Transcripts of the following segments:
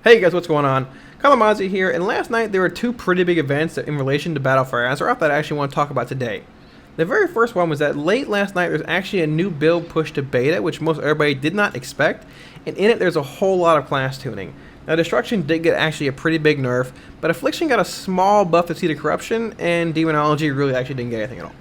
Hey guys, what's going on? Kalamazi here, and last night there were two pretty big events in relation to Battle for Azeroth that I actually want to talk about today. The very first one was that late last night there's actually a new build pushed to beta, which most everybody did not expect, and in it there's a whole lot of class tuning. Now Destruction did get actually a pretty big nerf, but Affliction got a small buff to Seed of Corruption, and Demonology really actually didn't get anything at all.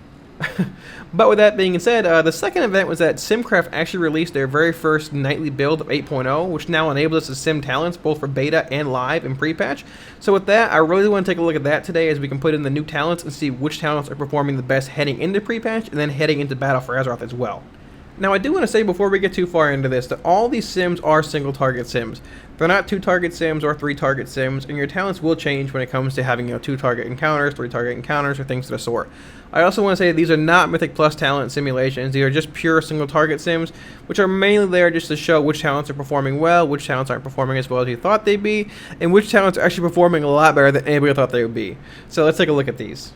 But with that being said, the second event was that Simcraft actually released their very first nightly build of 8.0, which now enables us to sim talents both for beta and live in pre-patch. So with that, I really want to take a look at that today as we can put in the new talents and see which talents are performing the best heading into pre-patch and then heading into Battle for Azeroth as well. Now I do want to say before we get too far into this that all these sims are single target sims. They're not 2-target sims or 3-target sims, and your talents will change when it comes to having 2-target encounters, 3-target encounters, or things of the sort. I also want to say these are not Mythic Plus talent simulations. These are just pure single target sims, which are mainly there just to show which talents are performing well, which talents aren't performing as well as you thought they'd be, and which talents are actually performing a lot better than anybody thought they would be. So let's take a look at these.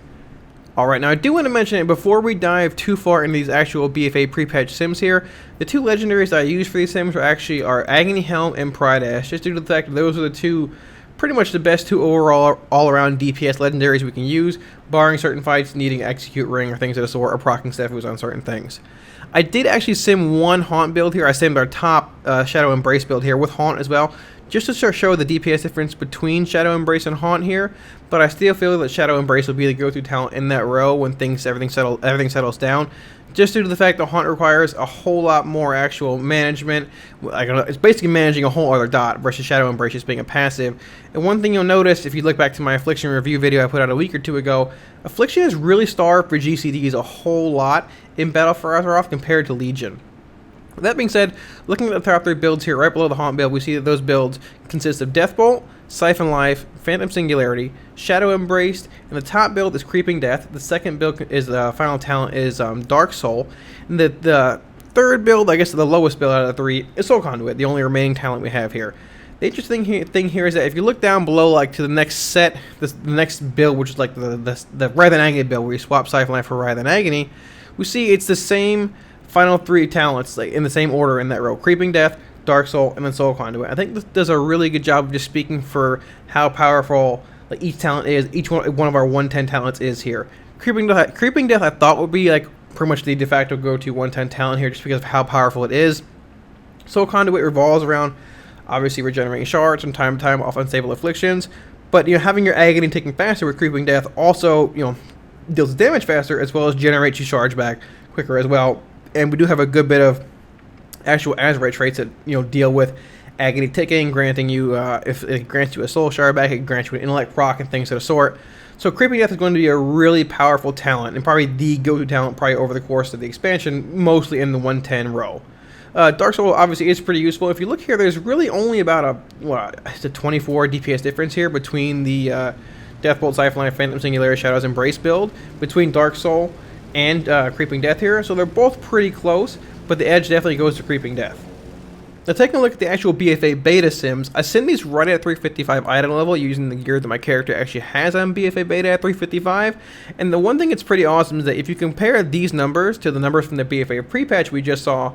Alright, now I do want to mention it before we dive too far into these actual BFA pre-patch sims here. The two legendaries that I use for these sims are Agony Helm and Pride Ash, just due to the fact that those are the two, pretty much the best two overall all-around DPS legendaries we can use, barring certain fights needing Execute Ring or things of the sort, or proccing Steffus on certain things. I did actually sim one Haunt build here. I simmed our top Shadow Embrace build here with Haunt as well, just to show the DPS difference between Shadow Embrace and Haunt here, but I still feel that Shadow Embrace will be the go-to talent in that row when everything settles down, just due to the fact that Haunt requires a whole lot more actual management. It's basically managing a whole other dot versus Shadow Embrace just being a passive. And one thing you'll notice if you look back to my Affliction review video I put out a week or two ago, Affliction is really starved for GCDs a whole lot in Battle for Azeroth compared to Legion. With that being said, looking at the top 3 builds here, right below the Haunt build, we see that those builds consist of Deathbolt, Siphon Life, Phantom Singularity, Shadow Embraced, and the top build is Creeping Death. The second build is the final talent is Dark Soul, and the third build, I guess the lowest build out of the 3, is Soul Conduit, the only remaining talent we have here. The interesting thing here is that if you look down below, like to the next set, the next build, which is like the Wrath and Agony build, where you swap Siphon Life for Wrath and Agony, we see it's the same final 3 talents, like in the same order in that row: Creeping Death, Dark Soul, and then Soul Conduit. I think this does a really good job of just speaking for how powerful like each talent is, each one of our 110 talents is here. Creeping Death I thought would be like pretty much the de facto go-to 110 talent here just because of how powerful it is. Soul Conduit revolves around obviously regenerating shards from time to time off unstable afflictions, but having your agony taking faster with Creeping Death also deals damage faster as well as generates your shards back quicker as well. And we do have a good bit of actual Azerite traits that deal with agony ticking, granting you if it grants you a soul shard back, it grants you an intellect proc and things of the sort. So Creeping Death is going to be a really powerful talent and probably the go-to talent probably over the course of the expansion, mostly in the 110 row. Dark Soul obviously is pretty useful. If you look here, there's really only about it's a 24 DPS difference here between the Deathbolt, Siphon Life, Phantom Singularity, Shadow's Embrace build between Dark Soul and Creeping Death here, so they're both pretty close, but the edge definitely goes to Creeping Death. Now taking a look at the actual BFA beta sims, I sim these right at 355 item level using the gear that my character actually has on BFA beta at 355, and the one thing that's pretty awesome is that if you compare these numbers to the numbers from the BFA pre-patch we just saw,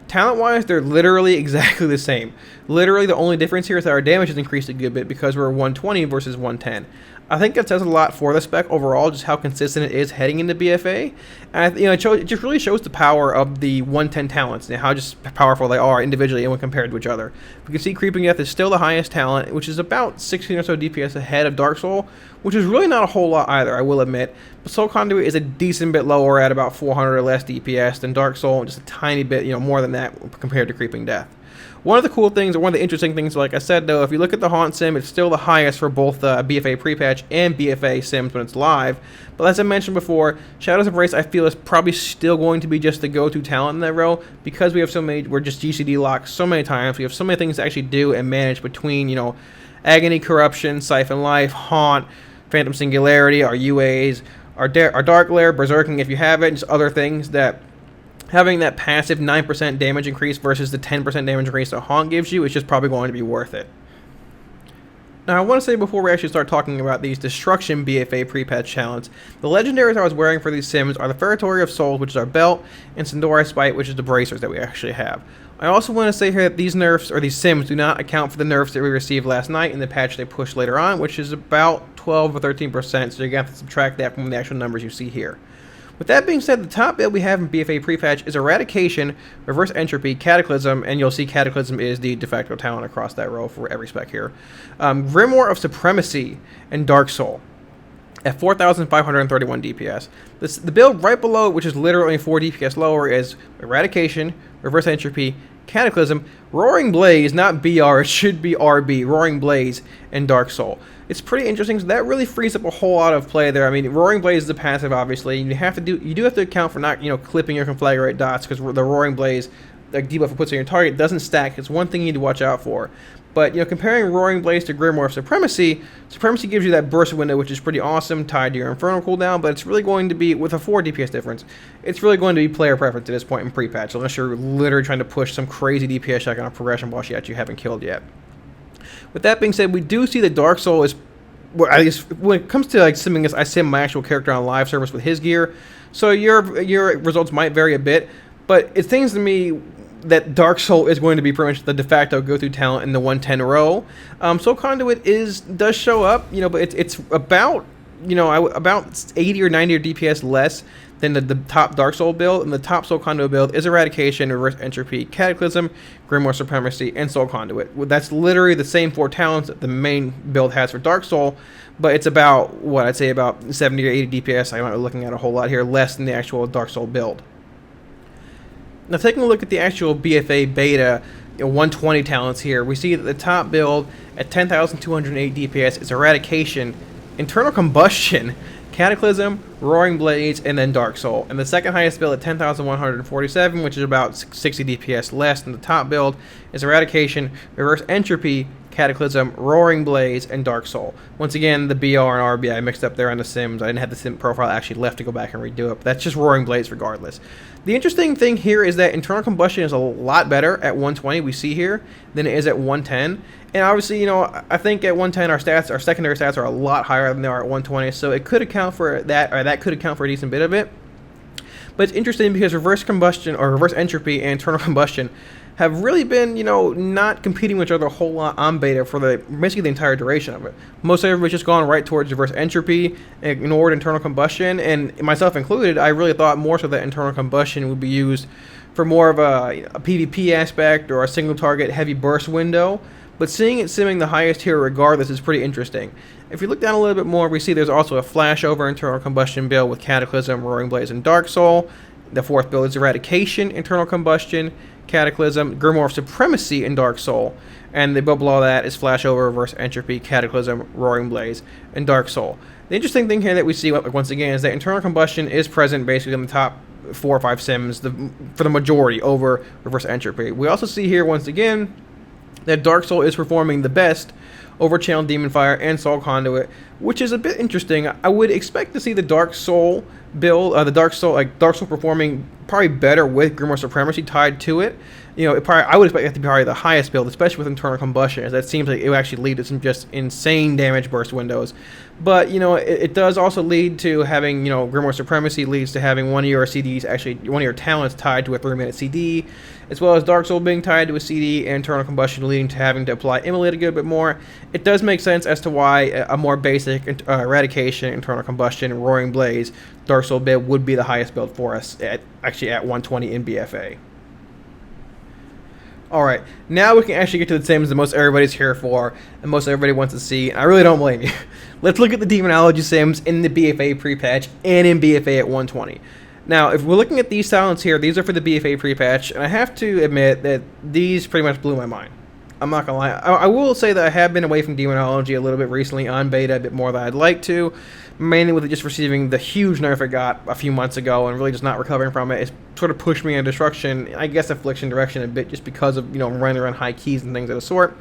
talent-wise, they're literally exactly the same. Literally, the only difference here is that our damage has increased a good bit because we're 120 versus 110. I think that says a lot for the spec overall, just how consistent it is heading into BFA. And it just really shows the power of the 110 talents and how just powerful they are individually and when compared to each other. We can see Creeping Death is still the highest talent, which is about 16 or so DPS ahead of Dark Soul, which is really not a whole lot either, I will admit. But Soul Conduit is a decent bit lower at about 400 or less DPS than Dark Soul, just a tiny bit, more than that compared to Creeping Death. One of the cool things, or one of the interesting things, like I said though, if you look at the Haunt sim, it's still the highest for both BFA pre-patch and BFA sims when it's live. But as I mentioned before, Shadow's Embrace I feel is probably still going to be just the go-to talent in that row because we have so many, we're just GCD locked so many times, we have so many things to actually do and manage between, Agony, Corruption, Siphon Life, Haunt, Phantom Singularity, our UAs, our Dark Lair, Berserking if you have it, and just other things that having that passive 9% damage increase versus the 10% damage increase that Haunt gives you is just probably going to be worth it. Now, I want to say before we actually start talking about these Destruction BFA pre-patch talents, the Legendaries I was wearing for these Sims are the Feretory of Souls, which is our belt, and Sindori Spite, which is the bracers that we actually have. I also want to say here that these nerfs, or these Sims, do not account for the nerfs that we received last night in the patch they pushed later on, which is about 12 or 13%, so you're going to have to subtract that from the actual numbers you see here. With that being said, the top build we have in BFA pre-patch is Eradication, Reverse Entropy, Cataclysm, and you'll see Cataclysm is the de facto talent across that row for every spec here. Grimoire of Supremacy and Dark Soul at 4,531 DPS. The build right below, which is literally 4 DPS lower, is Eradication, Reverse Entropy, Cataclysm, Roaring Blaze, not BR, it should be RB, Roaring Blaze, and Dark Soul. It's pretty interesting, so that really frees up a whole lot of play there. I mean, Roaring Blaze is the passive, obviously. You do have to account for not, clipping your conflagrate dots, because the Roaring Blaze, the debuff it puts on your target, doesn't stack. It's one thing you need to watch out for. But, comparing Roaring Blaze to Grimoire of Supremacy, Supremacy gives you that burst window, which is pretty awesome, tied to your Infernal cooldown, but it's really going to be, with a 4 DPS difference, it's really going to be player preference at this point in pre-patch, unless you're literally trying to push some crazy DPS check on a progression boss yet you haven't killed yet. With that being said, we do see that Dark Soul is, well, at least when it comes to simming this, I sim my actual character on live service with his gear, so your results might vary a bit, but it seems to me that Dark Soul is going to be pretty much the de facto go-through talent in the 110 row. Soul Conduit does show up, but it's about about 80 or 90 or DPS less than the top Dark Soul build, and the top Soul Conduit build is Eradication, Reverse Entropy, Cataclysm, Grimoire Supremacy, and Soul Conduit. That's literally the same 4 talents that the main build has for Dark Soul, but it's about, I'd say about 70 or 80 DPS, I'm not looking at a whole lot here, less than the actual Dark Soul build. Now, taking a look at the actual BFA beta 120 talents here, we see that the top build at 10,208 DPS is Eradication, Internal Combustion, Cataclysm, Roaring Blaze, and then Dark Soul. And the second highest build at 10,147, which is about 60 DPS less than the top build, is Eradication, Reverse Entropy, Cataclysm, Roaring Blaze, and Dark Soul. Once again, the BR and RB I mixed up there on the Sims. I didn't have the Sim profile actually left to go back and redo it, but that's just Roaring Blaze regardless. The interesting thing here is that Internal Combustion is a lot better at 120, we see here, than it is at 110. And obviously, I think at 110 our secondary stats are a lot higher than they are at 120, so it could account for that, or that could account for a decent bit of it. But it's interesting because Reverse Combustion, or Reverse Entropy, and Internal Combustion have really been, not competing with each other a whole lot on beta for basically the entire duration of it. Most everybody's just gone right towards Reverse Entropy, ignored Internal Combustion, and myself included, I really thought more so that Internal Combustion would be used for more of a PvP aspect or a single target heavy burst window. But seeing it simming the highest here regardless is pretty interesting. If you look down a little bit more, we see there's also a flashover Internal Combustion build with Cataclysm, Roaring Blaze, and Dark Soul. The fourth build is Eradication, Internal Combustion, Cataclysm, Grimoire of Supremacy, and Dark Soul. And the build below that is Flashover, Reverse Entropy, Cataclysm, Roaring Blaze, and Dark Soul. The interesting thing here that we see once again is that Internal Combustion is present basically in the top 4 or 5 Sims for the majority over Reverse Entropy. We also see here once again that Dark Soul is performing the best over Channel Demon Fire and Soul Conduit, which is a bit interesting. I would expect to see the Dark Soul build, Dark Soul performing probably better with Grimoire Supremacy tied to it. I would expect it to be probably the highest build, especially with Internal Combustion, as that seems like it would actually lead to some just insane damage burst windows. But, it does also lead to having, Grimoire Supremacy leads to having one of your CDs, actually one of your talents tied to a 3-minute CD, as well as Dark Soul being tied to a CD and Internal Combustion leading to having to apply Immolate a good bit more. It does make sense as to why a more basic Eradication, Internal Combustion, Roaring Blaze, Dark Soul build would be the highest build for us at 120 in BFA. Alright, now we can actually get to the Sims that most everybody's here for, and most everybody wants to see, and I really don't blame you. Let's look at the Demonology Sims in the BFA pre-patch and in BFA at 120. Now, if we're looking at these talents here, these are for the BFA pre-patch, and I have to admit that these pretty much blew my mind. I'm not gonna lie. I will say that I have been away from Demonology a little bit recently on beta, a bit more than I'd like to, mainly with it just receiving the huge nerf it got a few months ago and really just not recovering from it. It's sort of pushed me in Destruction, I guess Affliction direction a bit, just because of, running around high keys and things of the sort.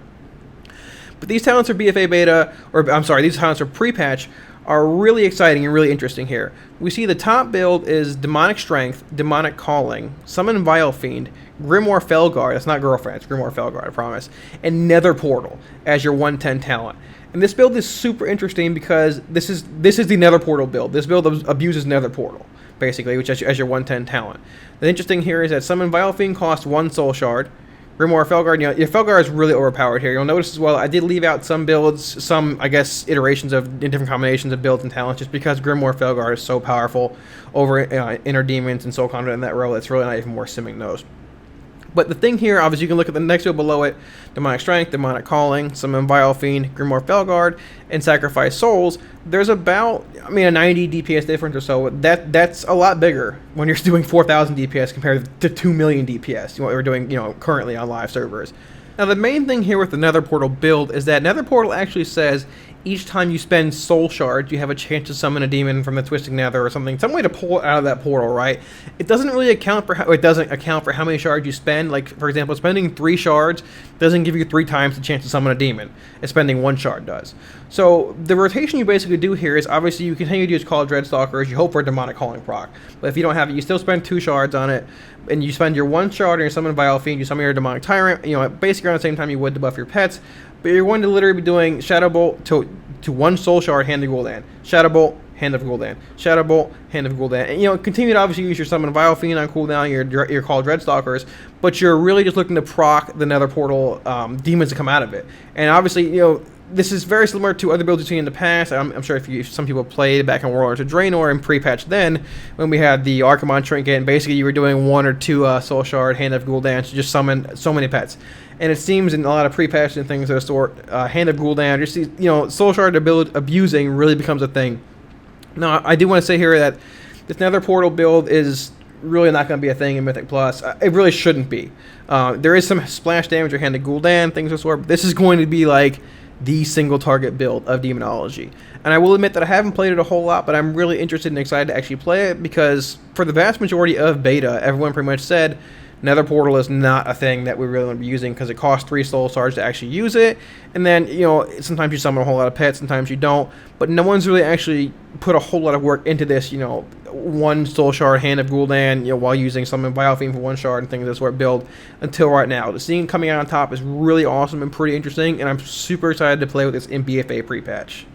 But these talents are BFA beta, or I'm sorry, these talents are pre-patch, are really exciting and really interesting here. We see the top build is Demonic Strength, Demonic Calling, Summon Vile Fiend, Grimoire Felguard, that's not Girlfriend, it's Grimoire Felguard, I promise, and Nether Portal as your 110 talent. And And this build is super interesting because this is the Nether Portal build. This build abuses Nether Portal, basically, which as your 110 talent. The interesting here is that Summon Vile Fiend costs 1 Soul Shard. Grimoire Felguard, you know, your Felguard is really overpowered here. You'll notice as well, I did leave out some builds, some, I guess, iterations of in different combinations of builds and talents, just because Grimoire Felguard is so powerful over Inner Demons and Soul Conduit in that row. It's really not even worth simming those. But the thing here, obviously, you can look at the next build below it: Demonic Strength, Demonic Calling, Summon Vile Fiend, Grimoire Felguard, and Sacrifice Souls. There's about, I mean, a 90 DPS difference or so. That's a lot bigger when you're doing 4,000 DPS compared to 2 million DPS, what we're doing, you know, currently on live servers. Now, the main thing here with the Nether Portal build is that Nether Portal actually says each time you spend Soul Shards, you have a chance to summon a demon from the Twisting Nether or something, some way to pull it out of that portal, right? It doesn't really account for how many shards you spend. Like, for example, spending 3 shards doesn't give you 3 times the chance to summon a demon, and spending 1 shard does. So the rotation you basically do here is, obviously, you continue to use Call of Dreadstalkers, you hope for a Demonic Calling proc, but if you don't have it, you still spend 2 shards on it, and you spend your 1 shard and you summon Vile Fiend, you summon your Demonic Tyrant, you know, basically around the same time you would to buff your pets. But you're going to literally be doing Shadow Bolt to 1 Soul Shard, Hand of Gul'dan. Shadow Bolt, Hand of Gul'dan. Shadow Bolt, Hand of Gul'dan. And, you know, continue to obviously use your Summon Vile Fiend on cooldown, your Call Dreadstalkers, but you're really just looking to proc the Nether Portal demons to come out of it. And obviously, you know, this is very similar to other builds you've seen in the past. I'm sure if some people played back in Warlords of Draenor and pre-patch then, when we had the Archimon Trinket, and basically you were doing 1 or 2 Soul Shard, Hand of Gul'dan to just summon so many pets. And it seems in a lot of pre-patch and things of the sort, Hand of Gul'dan, just, you know, Soul Shard abusing really becomes a thing. Now, I do want to say here that this Nether Portal build is really not going to be a thing in Mythic Plus. It really shouldn't be. There is some splash damage or Hand of Gul'dan, things of the sort, but this is going to be like the single target build of Demonology. And I will admit that I haven't played it a whole lot, but I'm really interested and excited to actually play it, because for the vast majority of beta, everyone pretty much said Nether Portal is not a thing that we really want to be using, because it costs 3 Soul Shards to actually use it. And then, you know, sometimes you summon a whole lot of pets, sometimes you don't. But no one's really actually put a whole lot of work into this, you know, 1 Soul Shard, Hand of Gul'dan, you know, while using Summon Vile Fiend for 1 shard and things of that sort build until right now. The scene coming out on top is really awesome and pretty interesting, and I'm super excited to play with this in BFA pre-patch.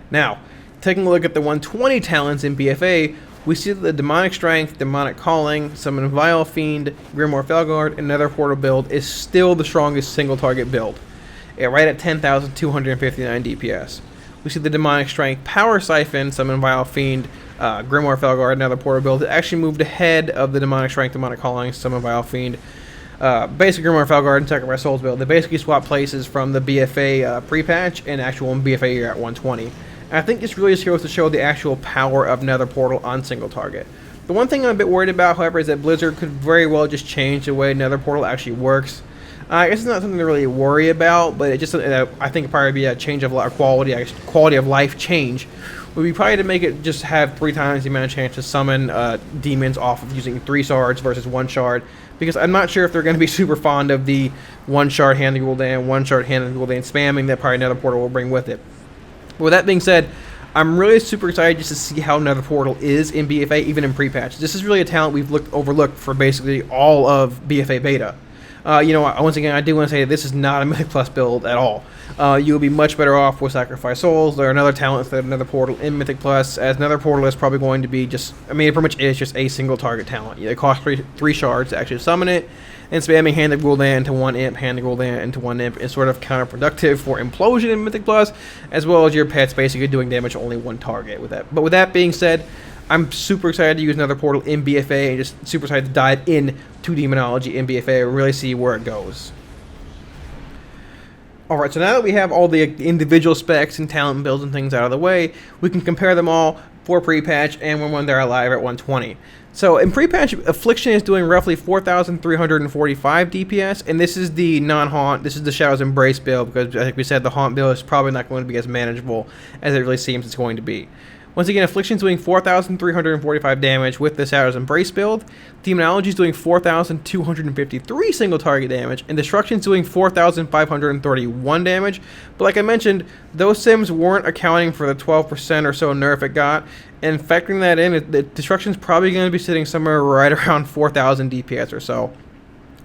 Now, taking a look at the 120 talents in BFA, we see that the Demonic Strength, Demonic Calling, Summon Vile Fiend, Grimoire Felguard, and Nether Portal build is still the strongest single target build, right at 10,259 DPS. We see the Demonic Strength Power Siphon, Summon Vile Fiend, Grimoire Felguard, Nether Portal build. It actually moved ahead of the Demonic Strength, Demonic Calling, Summon Vile Fiend, basic Grimoire Felguard, and Sacrifice Souls build. They basically swap places from the BFA pre-patch and actual BFA here at 120. And I think this really just goes to show the actual power of Nether Portal on single target. The one thing I'm a bit worried about, however, is that Blizzard could very well just change the way Nether Portal actually works. I guess it's not something to really worry about, but it just I think it'd probably be a change of quality of life change. Would be probably to make it just have 3 times the amount of chance to summon demons off of using 3 shards versus 1 shard. Because I'm not sure if they're going to be super fond of the 1 shard Hand of Gul'dan, 1 shard Hand of Gul'dan spamming that probably Nether Portal will bring with it. But with that being said, I'm really super excited just to see how Nether Portal is in BFA, even in pre-patch. This is really a talent we've overlooked for basically all of BFA beta. You know, once again, I do want to say that this is not a Mythic Plus build at all. You'll be much better off with Sacrifice Souls. There are another talents that Nether Portal in Mythic Plus, as Nether Portal is probably going to be just, I mean, it pretty much is just a single target talent. It costs 3 shards to actually summon it, and spamming Hand of Gul'dan to 1 imp, Hand of Gul'dan into 1 imp is sort of counterproductive for Implosion in Mythic Plus, as well as your pets basically doing damage to only 1 target with that. But with that being said, I'm super excited to use Nether Portal in BFA, and just super excited to dive in to Demonology in BFA and really see where it goes. Alright, so now that we have all the individual specs and talent builds and things out of the way, we can compare them all for pre-patch and when they're live at 120. So in pre-patch, Affliction is doing roughly 4,345 DPS, and this is the non-haunt, this is the Shadow's Embrace build, because I think we said the haunt build is probably not going to be as manageable as it really seems it's going to be. Once again, Affliction's doing 4,345 damage with the Shadow's Embrace build. Demonology's doing 4,253 single target damage, and Destruction's doing 4,531 damage. But like I mentioned, those sims weren't accounting for the 12% or so nerf it got, and factoring that in, the Destruction's probably going to be sitting somewhere right around 4,000 DPS or so.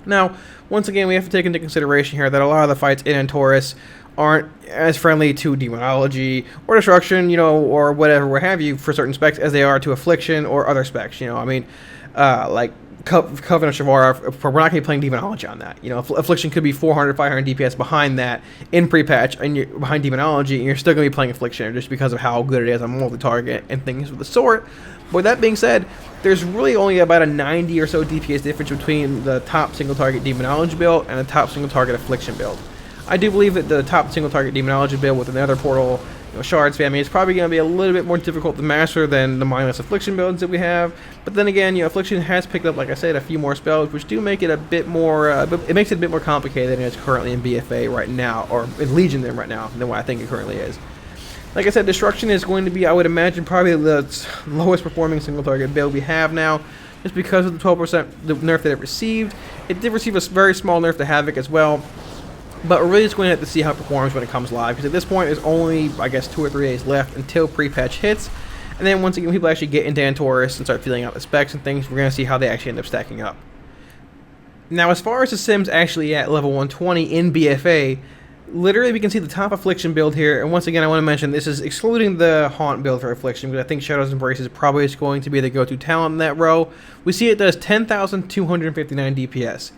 Now, once again, we have to take into consideration here that a lot of the fights in Antorus aren't as friendly to Demonology or Destruction, you know, or whatever, what have you, for certain specs as they are to Affliction or other specs. You know, I mean, like Covenant of Shavar, we're not going to be playing Demonology on that. You know, Affliction could be 400, 500 DPS behind that in pre-patch, and you're behind Demonology, and you're still going to be playing Affliction just because of how good it is on multi-target and things of the sort. But with that being said, there's really only about a 90 or so DPS difference between the top single-target Demonology build and the top single-target Affliction build. I do believe that the top single-target Demonology build with the Nether Portal, you know, shards family is probably going to be a little bit more difficult to master than the mindless Affliction builds that we have. But then again, you know, Affliction has picked up, like I said, a few more spells, which do make it a bit more. It makes it a bit more complicated than it's currently in BFA right now, or in Legion then right now, than what I think it currently is. Like I said, Destruction is going to be, I would imagine, probably the lowest performing single-target build we have now, just because of the 12% nerf that it received. It did receive a very small nerf to Havoc as well. But we're really just going to have to see how it performs when it comes live, because at this point there's only, I guess, 2 or 3 days left until pre-patch hits. And then once again, people actually get into Antorus and start feeling out the specs and things, we're going to see how they actually end up stacking up. Now, as far as the Sims actually at level 120 in BFA, literally we can see the top Affliction build here. And once again, I want to mention this is excluding the Haunt build for Affliction, because I think Shadow's Embrace is probably just going to be the go-to talent in that row. We see it does 10,259 DPS.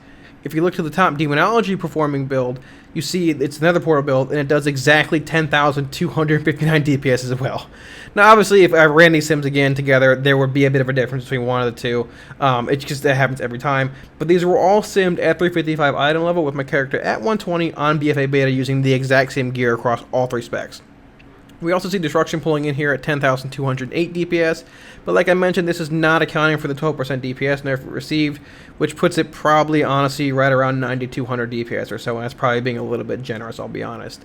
If you look to the top Demonology performing build, you see it's another Portal build, and it does exactly 10,259 DPS as well. Now, obviously, if I ran these Sims again together, there would be a bit of a difference between one of the two. It's just that happens every time. But these were all simmed at 355 item level with my character at 120 on BFA beta using the exact same gear across all 3 specs. We also see Destruction pulling in here at 10,208 DPS, but like I mentioned, this is not accounting for the 12% DPS nerf it received, which puts it probably, honestly, right around 9,200 DPS or so, and that's probably being a little bit generous, I'll be honest.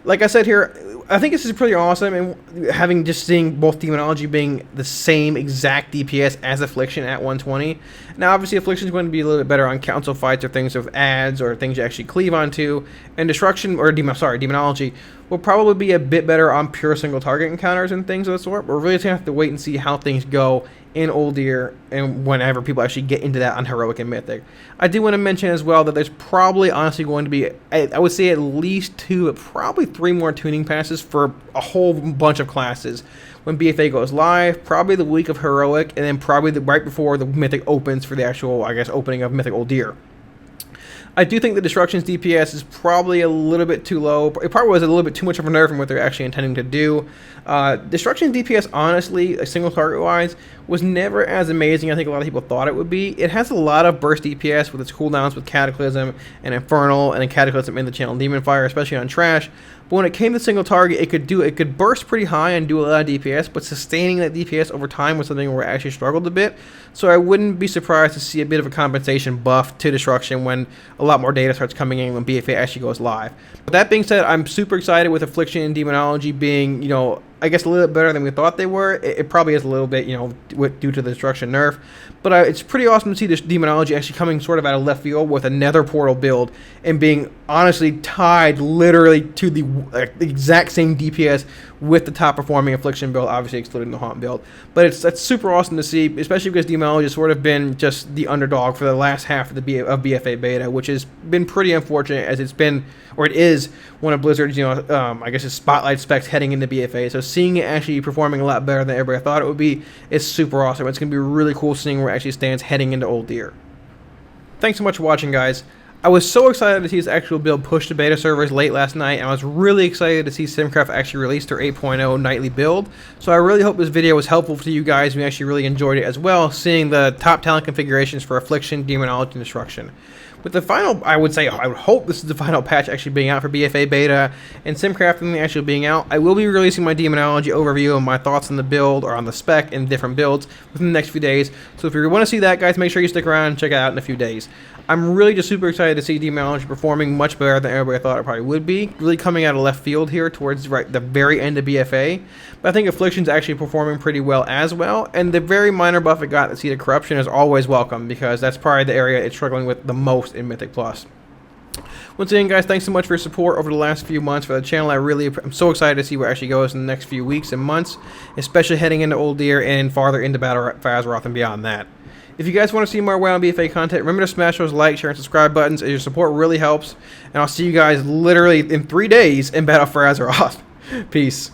Like I said here, I think this is pretty awesome, and seeing both Demonology being the same exact DPS as Affliction at 120. Now, obviously, Affliction is going to be a little bit better on council fights or things with ads or things you actually cleave onto, and Destruction, or Demonology, will probably be a bit better on pure single target encounters and things of the sort. We're really just going to have to wait and see how things go in Old Year and whenever people actually get into that on Heroic and Mythic. I do want to mention as well that there's probably honestly going to be, I would say, at least 2, probably 3 more tuning passes for a whole bunch of classes when BFA goes live, probably the week of Heroic, and then probably right before the Mythic opens for the actual, I guess, opening of Mythic Old Year. I do think the Destruction's DPS is probably a little bit too low. It probably was a little bit too much of a nerf from what they're actually intending to do. Destruction's DPS, honestly, single target-wise, was never as amazing I think a lot of people thought it would be. It has a lot of burst DPS with its cooldowns with Cataclysm and Infernal, and then Cataclysm in the channel Demon Fire, especially on Trash. But when it came to single target, it could burst pretty high and do a lot of DPS, but sustaining that DPS over time was something where it actually struggled a bit. So I wouldn't be surprised to see a bit of a compensation buff to Destruction when a lot more data starts coming in when BFA actually goes live. But that being said, I'm super excited with Affliction and Demonology being, you know, I guess a little bit better than we thought they were. It probably is a little bit, you know, due to the Destruction nerf. But it's pretty awesome to see this Demonology actually coming sort of out of left field with a Nether Portal build and being honestly tied literally to the exact same DPS with the top performing Affliction build, obviously excluding the Haunt build. But that's super awesome to see, especially because Demonology has sort of been just the underdog for the last half of the BFA beta, which has been pretty unfortunate as it's been, or it is, one of Blizzard's, you know, I guess his spotlight specs heading into BFA. So seeing it actually performing a lot better than everybody thought it would be is super awesome. It's going to be really cool seeing where it actually stands heading into Old Year. Thanks so much for watching, guys. I was so excited to see this actual build push to beta servers late last night, and I was really excited to see Simcraft actually release their 8.0 nightly build. So I really hope this video was helpful to you guys. We actually really enjoyed it as well, seeing the top talent configurations for Affliction, Demonology, and Destruction. With the final, I would hope this is the final patch actually being out for BFA beta and Simcraft actually being out. I will be releasing my Demonology overview and my thoughts on the build or on the spec and different builds within the next few days. So if you want to see that, guys, make sure you stick around and check it out in a few days. I'm really just super excited to see Demonology performing much better than everybody thought it probably would be. Really coming out of left field here towards the very end of BFA. But I think Affliction's actually performing pretty well as well. And the very minor buff it got, the Seed of Corruption, is always welcome because that's probably the area it's struggling with the most in Mythic Plus. Once again, guys, thanks so much for your support over the last few months for the channel. I'm so excited to see where it actually goes in the next few weeks and months, especially heading into Old Year and farther into Battle for Azeroth and beyond that. If you guys want to see more WoW and BFA content, remember to smash those like, share, and subscribe buttons, as your support really helps. And I'll see you guys literally in 3 days in Battle for Azeroth. Peace.